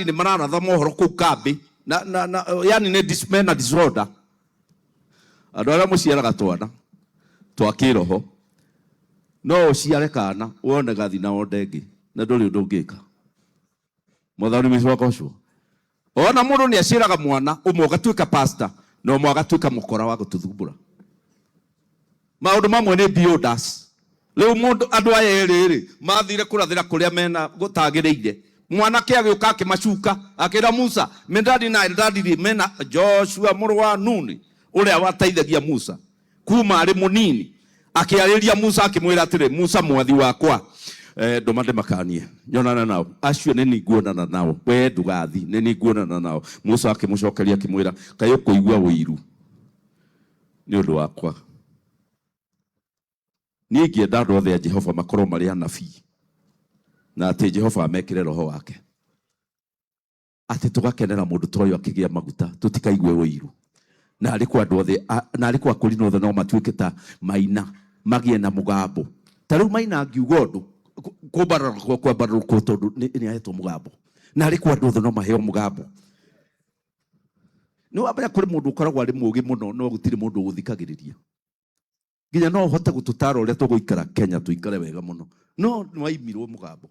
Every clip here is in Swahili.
ni mararatha mohoro ku kambi na yani ne dismena disorder andu aria muciaraga twana twa kiroho no uciare kana wone gathi na ondengi na nduri undu ngika muthoni micwako ucio ona mundu ni aciraga mwana umwe gatwika pastor no umwe gatwika mukora wa gututhumbura maundu mamwe ni biodas riu mundu andu aya eri mathire kurathira kuria mena gutagiriire mwana kia gioka akimacuka akira Musa mendadi na ndadi mena Joshua muru wa Nuni uria wateithagia Musa kuma ari munini akiariria Musa akimwira atire Musa mwathi wakwa ndomande makanie nyonana nao acio nini nguonana nao we ndugathi nini nguonana nao Musa akimucokeria akimwira kayo kuigua wiru ni undu wakwa ni ngienda andu othe a Jehova makorwo mari anabii na ati Jehova amekire roho wake ati tugakenera mundu toyo akigia maguta tutikaigue wiru na aliko andu othe na aliko akuri no no matuike ta maina magie na mugambo taru maina ngiugondo kwa tondu ni ahetwo mugambo na aliko andu othe no maheo mugambo no abaya kuri mundu ukoragwo ari mugi muno no gutire mundu guthikagiriria nginya no hote gututara uria tuguikara Kenya tuikare wega muno no nwaimirwo mugambo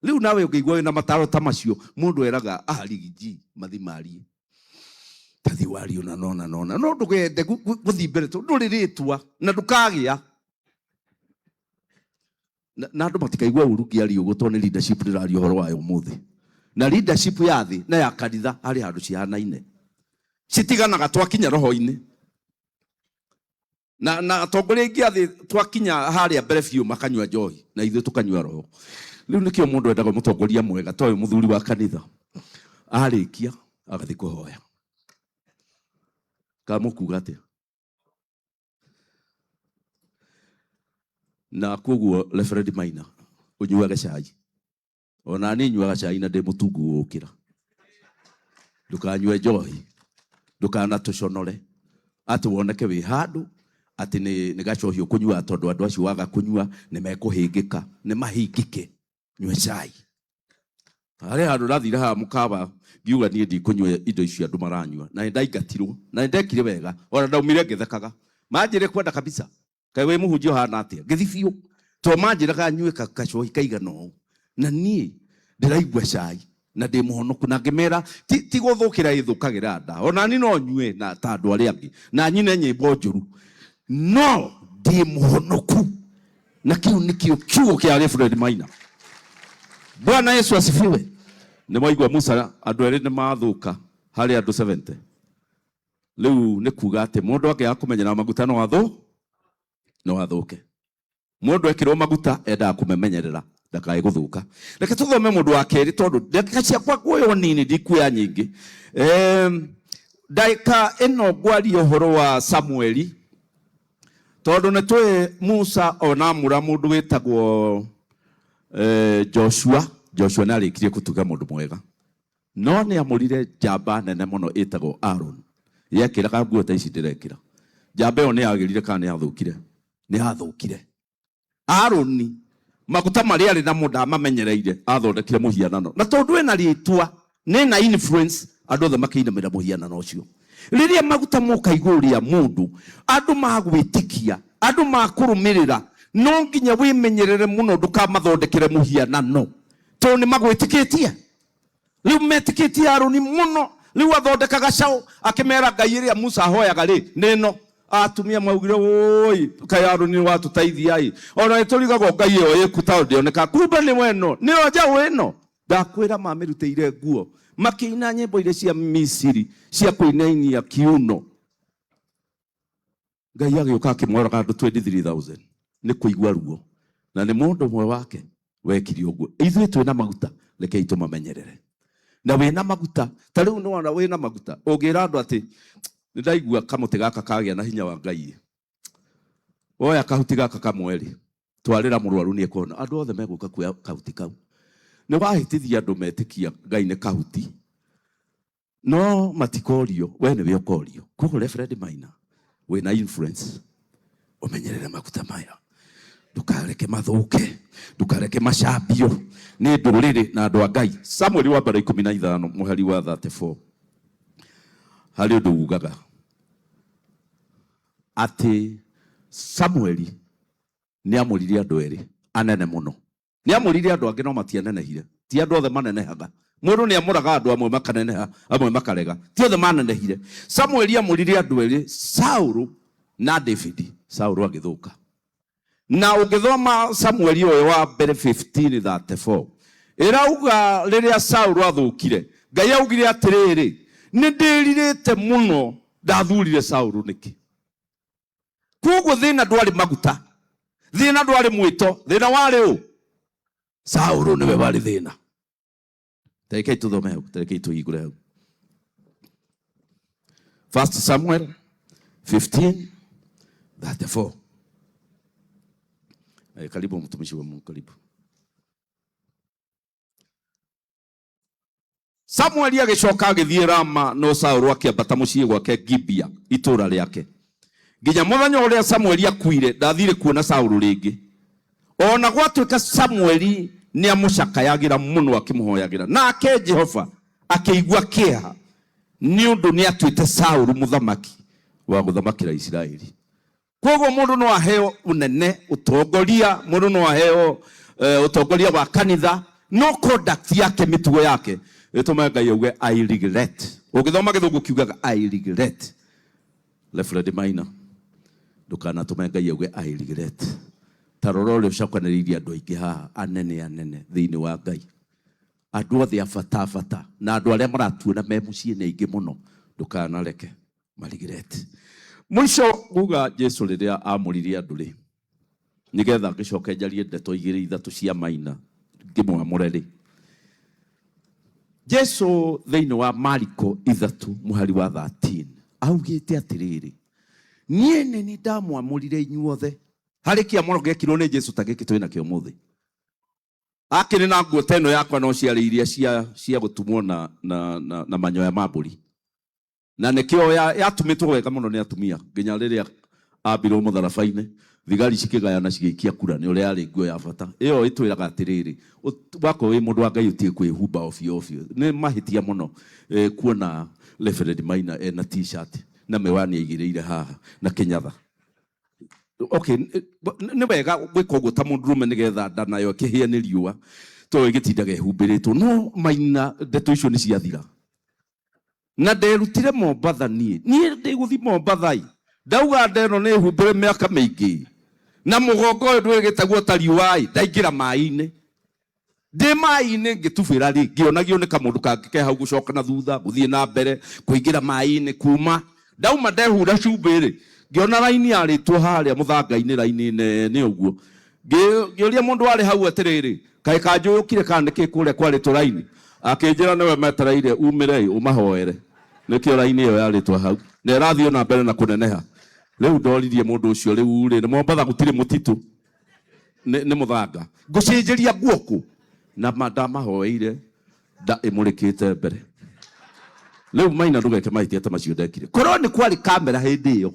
riu nawe ukigwa na mataro ta macio mundu eraga rigiji mathimari tathi wari una nona no ndugende guthi mbere tu nduriritwa na ndukagia na andu matikaigwa urugi ari ugo to ni leadership rirario horo wayo muthi na leadership ya thi na ya kanitha ari handu cihanaine citiganaga twakinya roho-ini na atongoria ingi athi twakinya haria mbere biu makanywa njohi na ithu tukanywa roho riu nikio mundu endaga mutongoria mwega toyo muthuri wa kanitha arikia agathi kuhoya kamukuga atia na koguo Reverend Maina unyuaga cai ona ni nyuaga cai na ndi mutungu ukira ndukanywe njohi ndukana tuconore ati woneke wi handu ati ni gacohio kunyua tondu andu acio waga kunyua ni mekuhingika ni mahingike nywe cai ari handu rathira ha mukaba ngiuga nie ndi kunywa indo icio andu maranyua na ndaingatirwo na ndekire wega ona ndaumire ngithekaga manjire kwenda kabisa kai we muhunjio hana atia ngithibio to manjire ga nywe kacohi kaigana o na nie ndiraigwa cai na ndi muhonoku na ngimera ti guthukira ithukagira nda ona ni no nywe na ta andu aria angi na nyine nyimbo njuru no ndi muhonoku na kiu nikio kiugo kia Reverend Maina. Bwana Yesu asifiwe. Ni mwaigwa Musa andu eri ni mathuka hari andu 70 riu ni kuga ati mundu ake akumenyera maguta no athuke mundu ekirwo maguta enda kumemenyerera ndakai guthuka reke tuthome mundu wa keri tondu ndeka ciakwa kuoyo nini ndikuya nyingi daika eno gwari uhoro wa Samueli tondu ne twe Musa onamura mundu wetagwo Joshua narikirie kutuga mundu mwega no ni amurire jamba nene muno etagwo Aaron yekiraga nguo ta ici ndirekira jamba yo ni agirire kana ni athukire Aaron maguta mari ari na mundu amamenyereire athondekire muhianano na tondu ena ritwa ni na influence andu othe makiinamira muhianano ucio riria maguta moka iguru ya mundu andu magwitikia andu makurumirira no nginya wimenyerere muno ndukamathondekere muhianano to ni magwitikitie riu metikitie Aroni muno riu athondekaga cao akimera Ngai iria Musa hoyaga ri nino atumia maugire oi kai Aroni watutaithiai ona iturigago Ngai yo yekuta ndioneka kumbe ni weno ni oja weno ndakwira mamirutire nguo makiina nyimbo ile cia Misiri cia kuinainia kiuno Ngai agioka akimwaraga andu 23,000 ni kuigwa ruo na ni mundu mwe wake wekiri uguo ithuĩ twina maguta reke itumamenyerere na wina maguta ta riu no wina maguta ungira andu ati ndaigua kamuti gaka kagia na hinya wa Ngai oya kahuti gaka kamweri twarira murwaru ni kuona andu othe meguka kuya kahuti kau ni wahitithia andu metikia Ngai ni kahuti no matikorio we ni we ukorio kuko Reverend Maina wina influence umenyerere maguta maya Ndukareke mathuke, ndukareke macambio ni nduriri na andu a Ngai. Samuel wa mbere 15 muhari wa 34 hari undu ugaga ati Samuel ni amurire andu eri anene muno. Ni amurire andu angi no matianenehire, ti andu othe manenehaga. Mundu ni amuraga andu amwe makaneneha, amwe makarega, ti othe manenehire. Samuel amurire andu eri, Saul na David. Saul agithuka. Na ugithoma Samuel uyu wa mbere 15:34 irauga riria Saul athukire, Ngai augire atiriri, ni ndiririte muno ndathurire Saul niki. Koguo thina ndwari maguta, thina ndwari mwito, thina wari u Saul niwe wari thina. Tekei tuthome hau, tekei tuhingure hau. 1 Samuel 15:34. Karibu mtumishi wa Mungu, karibu. Samuel agicoka agithie Rama, no Saul akiambata mucii gwake Gibea, itura riake. Nginya muthenya uria Samuel akuire, ndathire kuona Saul ringi. Ona gwatuika Samuel ni amucakayagira muno akimuhoyagira, nake Jehova akiigua kieha ni undu ni atuite Saul muthamaki wa guthamakira Israeli. Koguo mundu no aheo unene, utongoria, mundu no aheo utongoria wa kanitha, no conduct yake, mitugo yake ituma Ngai auge I regret. Ugithoma githungu kiugaga I regret. Lefred Maina ndukana tuma Ngai auge I regret. Taroro ule ushakaniriria andu aingi haha anene thiini wa Ngai. Andu othe afatafata na andu aria maratuona me mucii ni aingi muno, ndukana reke ma regret. Mwisho uga Jesu riria amuririe andu ri, nigetha ngicoke njarie ndeto igiri ithatu cia Maina ngimwamure ri. Jesu thiini wa Mariko 3 muhari wa 13 augite atiriri, nie ni ndamwamurire inyuothe. Hari kiamuro gekirwo ni Jesu ta giki twina kio muthi. Akiri na nguo teno yakwa no ciari iria cia gutumwo na manyoya ma mburi. Na nikio yatumitwo wega muno ni atumia, nginya riria ambirwo mutharabaine, thigari cikigayana cigikia kura, ni uria ari nguo ya bata. Iyo itwiraga atiriri, wako wi mundu wa Ngai utie kwihumba ofio. Ni mahitia muno kuona Reverend Maina na t-shirt na mewani igiriire haha na kinyatha. Okay, ni wega gwika uguo ta mundu rume nigetha nda nayo kihia ni riua to gitindaga ihumbiritwo. No Maina ndeto icio ni ciathira. Na nderutire Mombatha nie ndiguthi Mombatha ndauga ndeno ni humbire miaka mingi na mugongo uyu ndwigitagwo ta riuai, ndaingira mai-ini ndi mai-ini ngitubira ri ngionagio ni kamundu kangike hau gucoka na thutha guthie na mbere kuingira mai-ini kuma ndauma ndehura cumbiri ngiona raini yaritwo haria muthanga-ini raini nene uguo ngioria mundu ari hau atiriri kai kanjuyukire kanike kure kwari to raini akinjira niwe metereire umire umahoere nikio raini iyo yaritwo hau na irathio na mbere na kuneneha. Riu ndoririe mundu ucio riu ri Mombatha gutire mutitu ni muthanga ngucinjiria guoku na ndamahoeire nda imurikite mbere. Riu Maina ndugeke mahitia ta macio ndekire korwo ni kwari kamera hindi iyo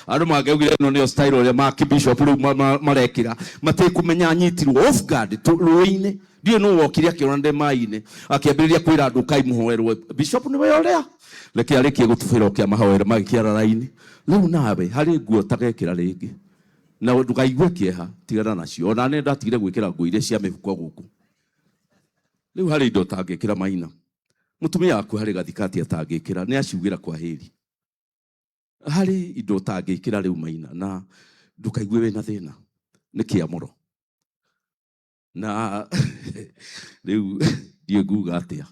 andu mangeugire no nio style uria ma Bishop riu marekira matikumenya nyitirwo off guard ruini ndio no wokire akiona nde mai-ini akiambiriria kwira andu kai muhoerwe Bishop ni we uria reke arikie gutubira okia mahoere magikiara raini. Riu nawe hari nguo tagekira ringi na ndukaigue kieha tigana nacio. Ona ne ndatigire gwikira nguo iria cia mifuko guku. Riu hari indo tangikira Maina, mutumia waku hari gathikati atangikira ni aciugira kwa heri. Hari indo tangikira riu Maina na ndukaigue wena thina ni kiamuro na riu ndienguga atia.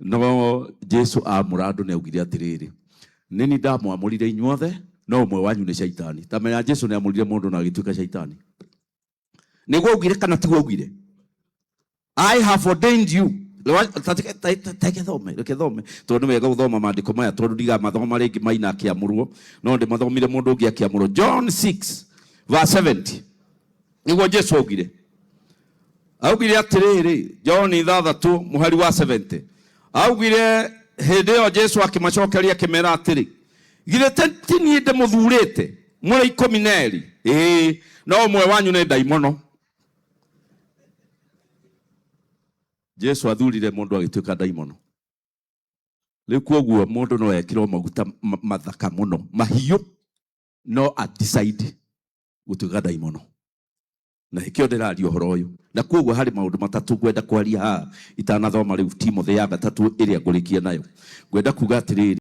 No Jesu amurado ne augire atiriri, nini ndamwamurire inyuothe no umwe wanyu ni shaitani. Tamenya Jesu ne amurire mundu na agituika shaitani. Niguo augire kana tiguo augire? I have ordained you. Reke thome tondu wega guthoma maandiko maya tondu ndiga mathoma ringi Maina akiamurwo no ndi mathomire mundu ungi akiamurwo. John 6:70 niguo Jesu augire atiriri. John 6 muhari wa 70 augire hindi yo Jesu akimacokeria kimera atiri, gire tini nde muthurite muri 12 no mwe wanyu nĩ ndaimono. Jesu athurire mundu agituika ndaimono. Riu koguo mundu no ekirwo maguta mathaka muno mahiu no a decide gutuika ndaimono. Na hikio ndiraria uhoro uyu. Na koguo hari maundu matatu gwenda kwaria ha itanathoma riu Timotheo ya 3 iria ngurikia nayo. Gwenda kuga atiriri